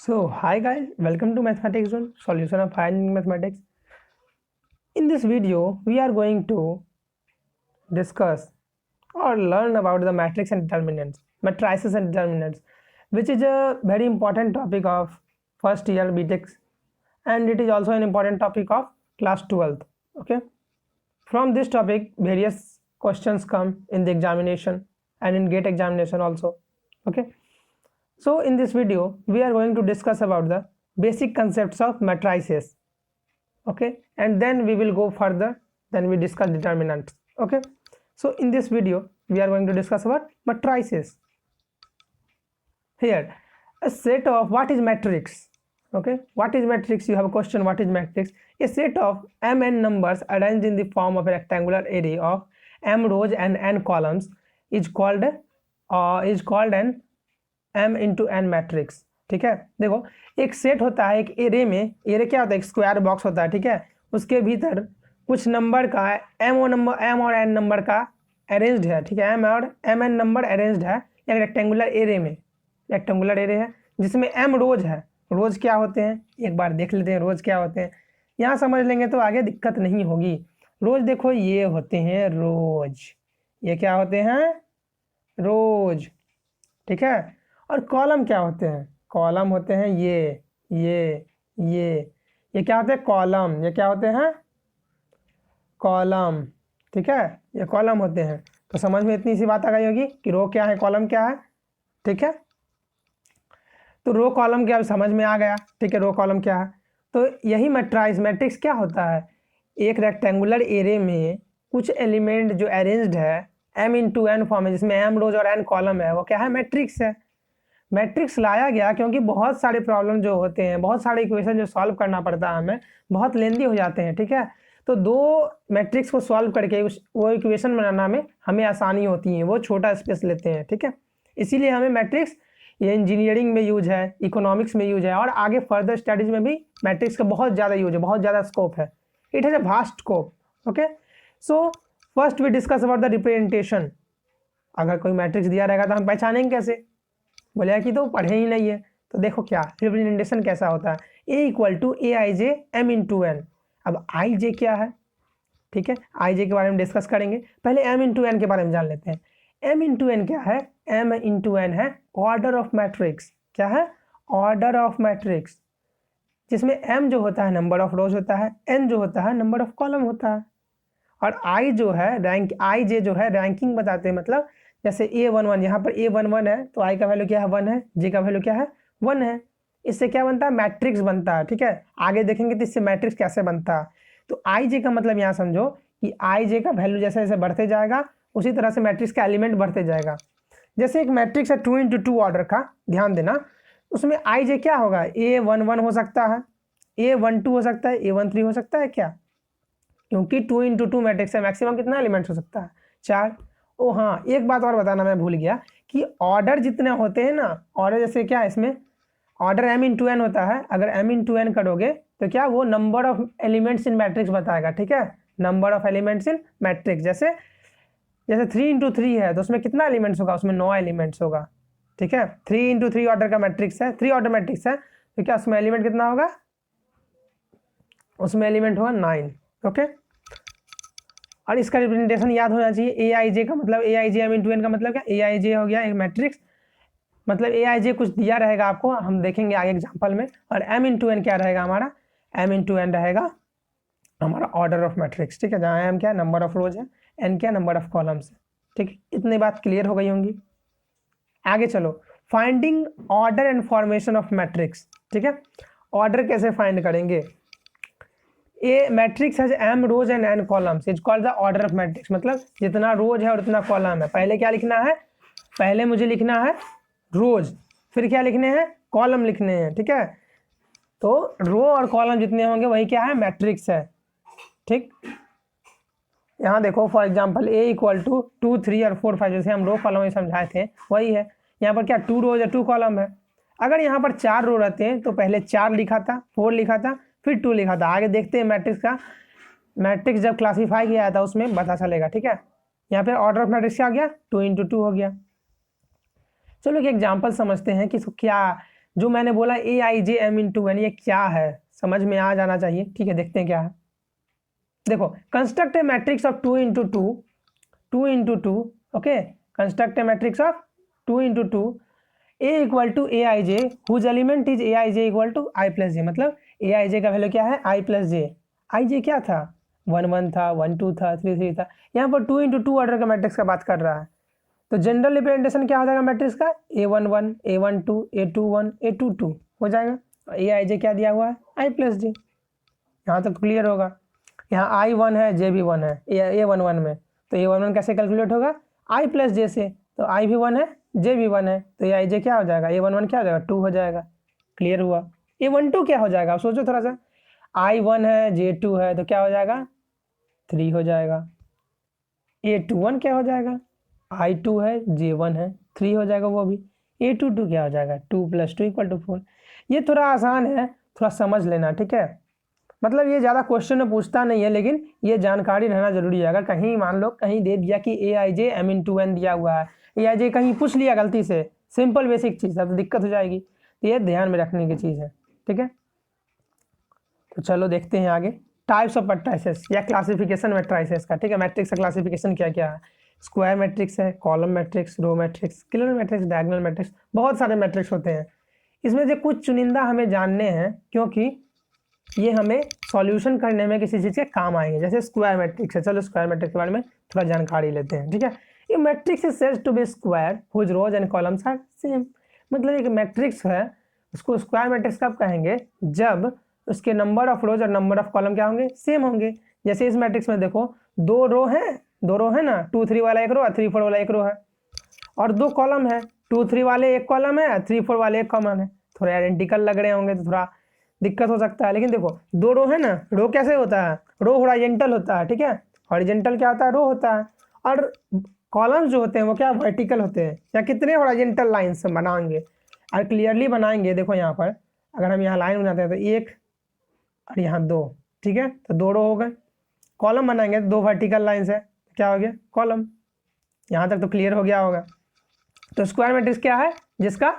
So, hi guys, welcome to Mathematics Zone, solution of higher mathematics. In this video, we are going to discuss or learn about the matrix and determinants, matrices and determinants, which is a very important topic of first year BTech, and it is also an important topic of class 12th. Okay, from this topic, various questions come in the examination and in GATE examination also. Okay. So in this video, we are going to discuss about the basic concepts of matrices. Okay, and then we will go further, then we discuss determinants. Okay, so in this video, we are going to discuss about matrices. Here, a set of what is matrix? Okay, what is matrix? You have a question, what is matrix? A set of mn numbers arranged in the form of a rectangular array of m rows and n columns is called an m into N matrix. ठीक है, देखो एक set होता है, एक array में, array क्या होता है, एक स्क्वायर बॉक्स होता है. ठीक है, उसके भीतर कुछ नंबर का एम और एन नंबर का अरेंज्ड है. ठीक है, एम और एम एन नंबर अरेंज्ड है एक रेक्टेंगुलर एरे में. रेक्टेंगुलर एरे है जिसमें एम रोज है. रोज क्या होते हैं, एक बार देख लेते हैं रोज क्या होते हैं. यहाँ समझ लेंगे तो आगे दिक्कत नहीं होगी. रोज देखो ये होते हैं रोज, ये क्या होते हैं, रोज. ठीक है, और कॉलम क्या होते हैं, कॉलम होते हैं ये क्या होते हैं, कॉलम. ये क्या होते हैं, कॉलम. ठीक है, ये कॉलम होते हैं. तो समझ में इतनी सी बात आ गई होगी कि रो क्या है, कॉलम क्या है. ठीक है, तो रो कॉलम क्या समझ में आ गया. ठीक है, रो कॉलम क्या है. तो यही मैट्रिक्स क्या होता है, एक रेक्टेंगुलर एरे में कुछ एलिमेंट जो अरेंज्ड है m इंटू एन फॉर्म है, जिसमें m रोज और n कॉलम है, वो क्या है, मैट्रिक्स है. मैट्रिक्स लाया गया क्योंकि बहुत सारे प्रॉब्लम जो होते हैं, बहुत सारे इक्वेशन जो सॉल्व करना पड़ता है हमें, बहुत लेंदी हो जाते हैं. ठीक है, तो दो मैट्रिक्स को सॉल्व करके वो इक्वेशन बनाना में हमें आसानी होती है, वो छोटा स्पेस लेते हैं. ठीक है, इसीलिए हमें मैट्रिक्स ये इंजीनियरिंग में यूज है, इकोनॉमिक्स में यूज है, और आगे फर्दर स्टडीज में भी मैट्रिक्स का बहुत ज़्यादा यूज है, बहुत ज़्यादा स्कोप है. It has a vast scope. Okay, so first we discuss about the representation. अगर कोई मैट्रिक्स दिया रहेगा तो हम पहचानेंगे कैसे, बोले कि तो पढ़े ही नहीं है. तो देखो क्या रिप्रेजेंटेशन कैसा होता है, a equal to A I J M into N. अब आई जे क्या है, ठीक है, आई जे के बारे में डिस्कस करेंगे. पहले m इंटू एन के बारे में जान लेते हैं. m इंटू एन क्या है, m इंटू एन है ऑर्डर ऑफ मैट्रिक्स. क्या है, ऑर्डर ऑफ मैट्रिक्स, जिसमें m जो होता है नंबर ऑफ रोज होता है, n जो होता है नंबर ऑफ कॉलम होता है, और i जो है रैंक, आई जे जो है रैंकिंग बताते हैं. मतलब जैसे A11, यहाँ पर A11 है तो i का वैल्यू क्या है, 1 है, j का वैल्यू क्या है, 1 है. इससे क्या बनता है, मैट्रिक्स बनता है. ठीक है, आगे देखेंगे तो इससे मैट्रिक्स कैसे बनता है. तो आई जे का मतलब यहाँ समझो कि आई जे का वैल्यू जैसे जैसे बढ़ते जाएगा उसी तरह से मैट्रिक्स का एलिमेंट बढ़ते जाएगा. जैसे एक मैट्रिक्स है 2 इंटू 2 ऑर्डर का, ध्यान देना, उसमें आई जे क्या होगा, A11 हो सकता है, A12 हो सकता है, A13 हो सकता है. क्या, क्योंकि 2 इंटू 2 मैट्रिक्स है, मैक्सिमम कितना एलिमेंट्स हो सकता है, 4. ओ हाँ, एक बात और बताना मैं भूल गया कि ऑर्डर जितने होते हैं ना, ऑर्डर जैसे क्या है, इसमें ऑर्डर m इंटू एन होता है. अगर m इंटू एन करोगे तो क्या, वो number of elements in matrix बताएगा. ठीक है, number of elements in matrix. जैसे 3 इंटू 3 है तो उसमें कितना एलिमेंट्स होगा, उसमें 9 एलिमेंट्स होगा. ठीक है, 3 इंटू 3 ऑर्डर का मैट्रिक्स है, 3 ऑर्डर मैट्रिक्स है, तो क्या उसमें एलिमेंट कितना होगा, उसमें एलिमेंट होगा 9. ओके, और इसका रिप्रेजेंटेशन याद होना चाहिए. ए आई जे का मतलब, ए I J M into N का मतलब क्या, ए आई जे हो गया एक मैट्रिक्स, मतलब ए आई जे कुछ दिया रहेगा आपको, हम देखेंगे आगे एग्जांपल में. और एम इंटू एन क्या रहेगा हमारा, एम इंटू एन रहेगा हमारा ऑर्डर ऑफ मैट्रिक्स. ठीक है, जहाँ एम क्या, नंबर ऑफ रोज है, एन क्या, नंबर ऑफ कॉलम्स है. ठीक है, इतनी बात क्लियर हो गई होंगी. आगे चलो, finding order and formation of matrix. ठीक है, ऑर्डर कैसे फाइंड करेंगे. A matrix has m rows and n columns is called the order of matrix. मतलब जितना रोज है और उतना कॉलम है. पहले क्या लिखना है, पहले मुझे लिखना है रोज, फिर क्या लिखने हैं, कॉलम लिखने हैं. ठीक है, तो रो और कॉलम जितने होंगे वही क्या है, मैट्रिक्स है. ठीक, यहाँ देखो for example a equal to 2 3 और 4 5, जैसे हम रो कॉलम में समझाए थे वही है. यहाँ पर क्या 2 रोज है 2 कॉलम है. अगर यहाँ पर 4 रो रहते हैं तो पहले 4 लिखा था, 4 लिखा था, फिर 2 लिखा था. आगे देखते हैं मैट्रिक्स का, मैट्रिक्स जब क्लासीफाई किया था उसमें पता चलेगा. ठीक है, यहाँ पे ऑर्डर ऑफ मैट्रिक्स क्या हो गया, 2 इंटू 2 हो गया. चलो एक एग्जांपल समझते हैं कि क्या जो मैंने बोला AIJM/N ये क्या है, समझ में आ जाना चाहिए। ठीक है, देखते हैं क्या है। देखो, construct a matrix of 2 into 2, okay, construct a matrix of 2 into 2, A equal to AIJ whose element is AIJ equal to I+J। मतलब AIJ का वैल्यू क्या है, I+J। IJ क्या था, 1 1 था, 1 2 था, 3 3 था। यहाँ पर 2 into 2 ऑर्डर का मैट्रिक्स का बात कर रहा है, तो जनरल रिप्रेजेंटेशन क्या हो जाएगा मैट्रिक्स का, A11 A12 A21 A22 हो जाएगा। AIJ क्या दिया हुआ है, I+J। यहाँ तक क्लियर होगा। यहाँ I1 है, J भी 1 है A11 में, तो A11 कैसे कैलकुलेट होगा, I+J से। तो I भी 1 है, J भी 1 है, तो ये IJ क्या हो जाएगा, A11 क्या हो जाएगा, 2 हो जाएगा। क्लियर हुआ। A12 क्या हो जाएगा, सोचो थोड़ा सा, I1 है, J2 है, तो क्या हो जाएगा, 3 हो जाएगा। A21 क्या हो जाएगा, I2 है, J1 है, 3 हो जाएगा वो भी। A22 क्या हो जाएगा, 2 + 2 = 4। ये थोड़ा आसान है, थोड़ा समझ लेना, ठीक है। मतलब ये ज़्यादा क्वेश्चन में पूछता नहीं है, लेकिन ये जानकारी रहना जरूरी है। अगर कहीं मान लो कहीं दे दिया कि AIJM/N दिया हुआ है, AIJ कहीं पूछ लिया गलती से, सिंपल बेसिक चीज़ है, तो दिक्कत हो जाएगी। तो ये ध्यान में रखने की चीज़ है, ठीक है। तो चलो देखते हैं आगे, टाइप्स ऑफ मैट्रिसेस या क्लासिफिकेशन मैट्रिसेस का, ठीक है। मैट्रिक्स का क्लासिफिकेशन क्या क्या है, स्क्वायर मैट्रिक्स है, column matrix, row matrix, scalar matrix, diagonal matrix, बहुत सारे मैट्रिक्स होते हैं। इसमें से कुछ चुनिंदा हमें जानने हैं, क्योंकि ये हमें सॉल्यूशन करने में किसी चीज़ के काम आएंगे। जैसे स्क्वायर मैट्रिक्स है, चलो स्क्वायर मैट्रिक्स के बारे में थोड़ा जानकारी लेते हैं, ठीक है। ये matrix is said to be square whose rows and columns are same. मतलब एक मैट्रिक्स है, उसको स्क्वायर मैट्रिक्स कब कहेंगे, जब उसके नंबर ऑफ रोज और नंबर ऑफ कॉलम क्या होंगे, सेम होंगे। जैसे इस मैट्रिक्स में देखो, दो रो है ना, 2 3 वाला एक रो है, 3 4 वाला एक रो है, और 2 कॉलम है, 2 3 वाले एक कॉलम है, 3 4 वाले एक कॉलम है। थोड़े आइडेंटिकल लग रहे होंगे तो थोड़ा दिक्कत हो सकता है, लेकिन देखो 2 रो है ना, रो कैसे होता है, रो हॉरिजॉन्टल होता है, ठीक है। हॉरिजॉन्टल क्या होता है, रो होता है। और कॉलम्स जो होते हैं वो क्या, वर्टिकल होते हैं। या कितने हॉरिजॉन्टल लाइन्स बनाएंगे, और क्लियरली बनाएंगे। देखो यहाँ पर अगर हम यहाँ लाइन बनाते हैं तो 1 और यहाँ 2, ठीक है, तो 2 रो हो गए। कॉलम बनाएंगे तो 2 वर्टिकल लाइन्स है, क्या हो गया, कॉलम। यहाँ तक तो क्लियर हो गया होगा। तो स्क्वायर मैट्रिक्स क्या है, जिसका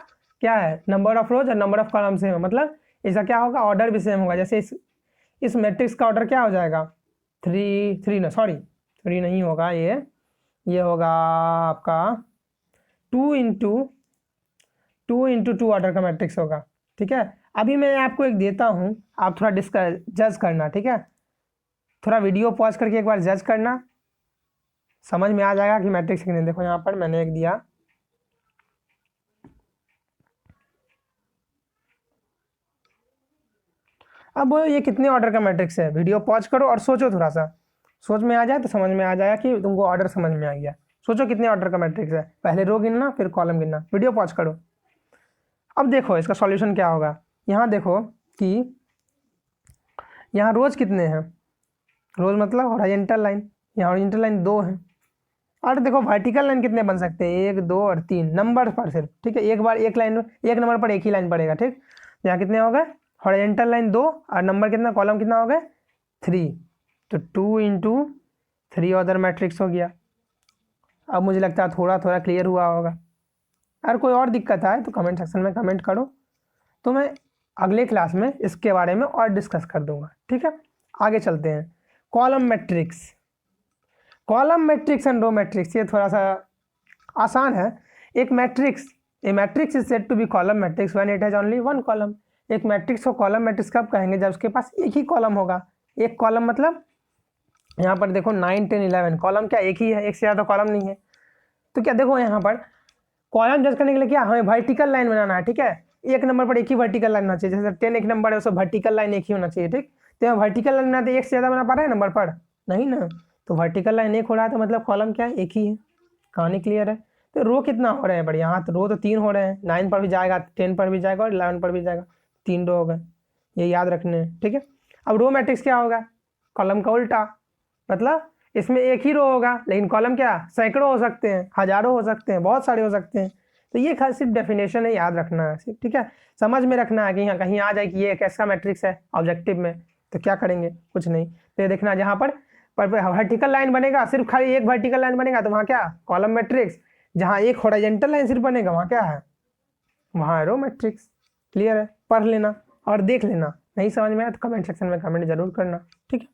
क्या है, नंबर ऑफ रोज और नंबर ऑफ कॉलम सेम है। मतलब इसका क्या होगा, ऑर्डर भी सेम होगा। जैसे इस मैट्रिक्स का ऑर्डर क्या हो जाएगा, 3 नहीं होगा, ये होगा आपका 2 into 2 ऑर्डर का मैट्रिक्स होगा, ठीक है। अभी मैं आपको एक देता हूँ, आप थोड़ा जज करना, ठीक है। थोड़ा वीडियो पॉज करके एक बार जज करना, समझ में आ जाएगा कि मैट्रिक्स कितने। देखो यहाँ पर मैंने एक दिया, अब ये कितने ऑर्डर का मैट्रिक्स है, वीडियो पॉज करो और सोचो थोड़ा सा, सोच में आ जाए तो समझ में आ जाएगा कि तुमको ऑर्डर समझ में आ गया। सोचो कितने ऑर्डर का मैट्रिक्स है, पहले रो गिनना फिर कॉलम गिनना, वीडियो पॉज करो। अब देखो इसका सॉल्यूशन क्या होगा। यहाँ देखो कि यहाँ रोज कितने हैं, रोज मतलब हॉरिजॉन्टल लाइन, यहाँ हॉरिजॉन्टल लाइन 2 है। और देखो वर्टिकल लाइन कितने बन सकते हैं, 1 2 और 3 नंबर पर सिर्फ, ठीक है। एक बार एक लाइन, एक नंबर पर एक ही लाइन पड़ेगा, ठीक। यहाँ कितने हो गए, हॉरिजॉन्टल लाइन 2 और नंबर कितना, कॉलम कितना हो गए, 3। तो 2 into 3 ऑर्डर मैट्रिक्स हो गया। अब मुझे लगता है थोड़ा थोड़ा क्लियर हुआ होगा। अगर कोई और दिक्कत आए तो कमेंट सेक्शन में कमेंट करो, तो मैं अगले क्लास में इसके बारे में और डिस्कस कर दूंगा, ठीक है। आगे चलते हैं, column matrix. Column matrix and row matrix, ये थोड़ा सा आसान है। एक matrix, a matrix is said to be column matrix when it has only 1 column. एक मैट्रिक्स को कॉलम मैट्रिक्स कब कहेंगे, जब उसके पास एक ही कॉलम होगा। एक कॉलम मतलब यहाँ पर देखो 9 10 11 कॉलम क्या एक ही है, एक से ज़्यादा कॉलम नहीं है। तो क्या देखो यहाँ पर कॉलम जज करने के लिए क्या हमें वर्टिकल लाइन बनाना है, ठीक है। एक नंबर पर एक ही वर्टिकल लाइन होना चाहिए, जैसे 10 एक नंबर है उसको वर्टिकल लाइन एक ही होना चाहिए, ठीक। तो यहाँ वर्टिकल लाइन बनाते एक से ज़्यादा बना पा रहे हैं नंबर पर, नहीं ना। तो वर्टिकल लाइन एक हो रहा है, तो मतलब कॉलम क्या है, एक ही है। कहानी क्लियर है। तो रो कितना हो रहे हैं बड़े, यहाँ तो रो तो 3 हो रहे हैं, 9 पर भी जाएगा, 10 पर भी जाएगा और 11 पर भी जाएगा, 3 रो हो गए, ये याद रखने हैं, ठीक है। अब रो मैट्रिक्स क्या होगा, कॉलम का उल्टा। मतलब इसमें एक ही रो होगा, लेकिन कॉलम क्या सैकड़ों हो सकते हैं, हजारों हो सकते हैं, बहुत सारे हो सकते हैं। तो ये खास सिर्फ डेफिनेशन है, याद रखना है सिर्फ, ठीक है। समझ में रखना है कि यहाँ कहीं आ जाए कि ये कैसा मैट्रिक्स है ऑब्जेक्टिव में, तो क्या करेंगे, कुछ नहीं। तो ये देखना जहाँ पर वर्टिकल लाइन बनेगा, सिर्फ खाली एक वर्टिकल लाइन बनेगा तो वहाँ क्या, कॉलम मैट्रिक्स। जहाँ एक हॉरिजॉन्टल लाइन सिर्फ बनेगा वहाँ क्या है, वहाँ रो मैट्रिक्स, क्लियर है, पढ़ लेना और देख लेना। नहीं समझ में आया तो कमेंट सेक्शन में कमेंट जरूर करना, ठीक है।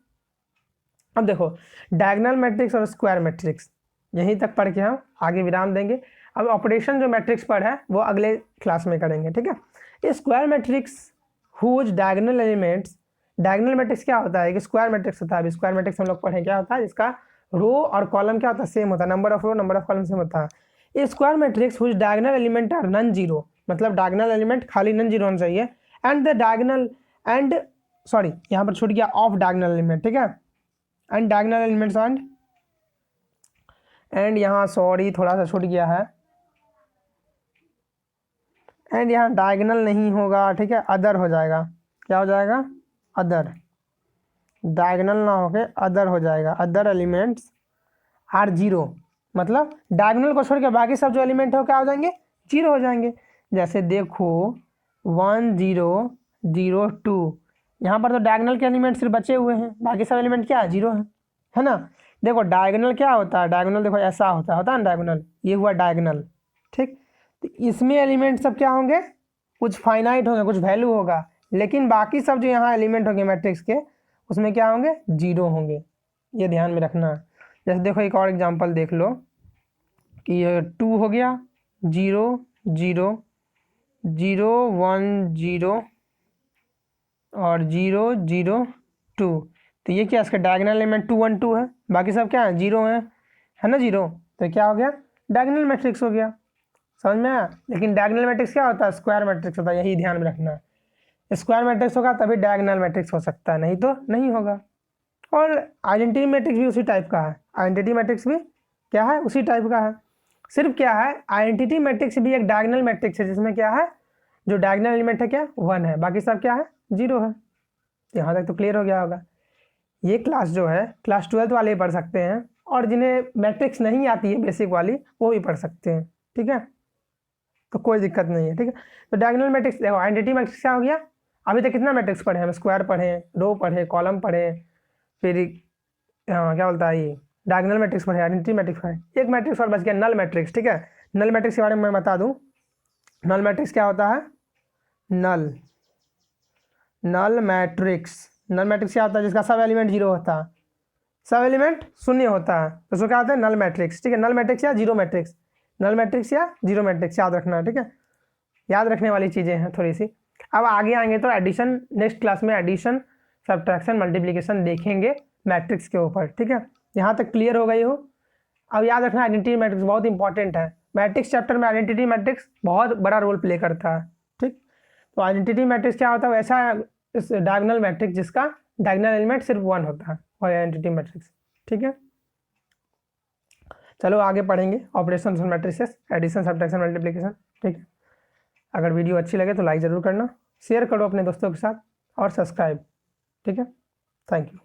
अब देखो डायगोनल मैट्रिक्स और स्क्वायर मैट्रिक्स यहीं तक पढ़ के हम आगे विराम देंगे। अब ऑपरेशन जो मैट्रिक्स पर है वो अगले क्लास में करेंगे, ठीक है। ये square matrix whose diagonal elements, diagonal matrix क्या होता है कि स्क्वायर मैट्रिक्स होता है। स्क्वायर मैट्रिक्स हम लोग पढ़े क्या होता है, जिसका रो और कॉलम क्या होता है, सेम होता है, number of row number of column same होता है। ये square matrix whose diagonal element are non zero, मतलब डायगोनल एलिमेंट खाली नॉन जीरो होना चाहिए, and the diagonal and sorry यहाँ पर छूट गया ऑफ डायगोनल एलिमेंट, ठीक है, एंड डायगोनल एलिमेंट्स एंड यहाँ सॉरी थोड़ा सा छूट गया है, एंड यहाँ डायगोनल नहीं होगा, ठीक है, अदर हो जाएगा। क्या हो जाएगा, अदर, डायगोनल ना होके अदर हो जाएगा। अदर एलिमेंट्स आर जीरो, मतलब डायगोनल को छोड़ के बाकी सब जो एलिमेंट हो क्या हो जाएंगे, जीरो हो जाएंगे। जैसे देखो 1 0 0 2, यहाँ पर तो डायगोनल के एलिमेंट सिर्फ बचे हुए हैं, बाकी सब एलिमेंट क्या है, जीरो है ना। देखो डायगोनल क्या होता है, डायगोनल देखो ऐसा होता है ना डायगोनल, ये हुआ डायगोनल, ठीक। तो इसमें एलिमेंट सब क्या होंगे, कुछ फाइनाइट होंगे, कुछ वैल्यू होगा, लेकिन बाकी सब जो यहाँ एलिमेंट होंगे मैट्रिक्स के उसमें क्या होंगे, जीरो होंगे। ये ध्यान में रखना है। जैसे देखो एक और एग्जांपल देख लो कि ये 2 हो गया, 0 0 0 1 0 और 0 0 2, तो ये क्या इसका डायगोनल एलिमेंट 2 1 2 है, बाकी सब क्या है, जीरो है ना, जीरो। तो क्या हो गया, डायगोनल मैट्रिक्स हो गया। समझ में आया। लेकिन डायगोनल मैट्रिक्स क्या होता है, स्क्वायर मैट्रिक्स होता है, यही ध्यान में रखना है। स्क्वायर मैट्रिक्स होगा तभी डायगोनल मैट्रिक्स हो सकता है, नहीं तो नहीं होगा। और आइडेंटिटी मैट्रिक्स भी उसी टाइप का है, आइडेंटिटी मैट्रिक्स भी क्या है, उसी टाइप का है। सिर्फ क्या है, आइडेंटिटी मैट्रिक्स भी एक डायगोनल मैट्रिक्स है, जिसमें क्या है, जो डायगोनल एलिमेंट है क्या, 1 है, बाकी सब क्या है, जीरो है। यहाँ तक तो क्लियर हो गया होगा। ये क्लास जो है क्लास 12th वाले ही पढ़ सकते हैं, और जिन्हें मैट्रिक्स नहीं आती है बेसिक वाली वो भी पढ़ सकते हैं, ठीक है, तो कोई दिक्कत नहीं है, ठीक है। तो डायगोनल मैट्रिक्स देखो, आइडेंटिटी मैट्रिक्स क्या हो गया, अभी तक कितना मैट्रिक्स पढ़े हम, स्क्वायर पढ़े, रो पढ़े, कॉलम पढ़े, फिर हाँ क्या बोलता है ये डायगोनल मैट्रिक्स पढ़े, आइडेंटिटी मैट्रिक्स पढ़े। एक मैट्रिक्स और बच गया, नल मैट्रिक्स, ठीक है। नल मैट्रिक्स के बारे में मैं बता दूं, नल मैट्रिक्स क्या होता है, नल मैट्रिक्स, नल मैट्रिक्स क्या होता है, जिसका सब एलिमेंट जीरो होता है, सब एलिमेंट शून्य होता है, तो उसको क्या होता है, नल मैट्रिक्स, ठीक है। नल मैट्रिक्स या जीरो मैट्रिक्स, नल मैट्रिक्स या जीरो मैट्रिक्स याद रखना है, ठीक है। याद रखने वाली चीज़ें हैं थोड़ी सी। अब आगे आएंगे तो एडिशन, नेक्स्ट क्लास में एडिशन सब्ट्रैक्शन मल्टीप्लिकेशन देखेंगे मैट्रिक्स के ऊपर, ठीक है। यहाँ तक क्लियर हो गई हो। अब याद रखना आइडेंटिटी मैट्रिक्स बहुत इंपॉर्टेंट है, मैट्रिक्स चैप्टर में आइडेंटिटी मैट्रिक्स बहुत बड़ा रोल प्ले करता है, ठीक। तो आइडेंटिटी मैट्रिक्स क्या होता है, वैसा इस डायगोनल मैट्रिक्स जिसका डायगोनल एलिमेंट सिर्फ 1 होता है, और आइडेंटिटी मैट्रिक्स, ठीक है। चलो आगे पढ़ेंगे ऑपरेशन और मैट्रिसेस, एडिशन सब्ट्रैक्शन मल्टीप्लिकेशन, ठीक है। अगर वीडियो अच्छी लगे तो लाइक ज़रूर करना, शेयर करो अपने दोस्तों के साथ और सब्सक्राइब, ठीक है। Thank you.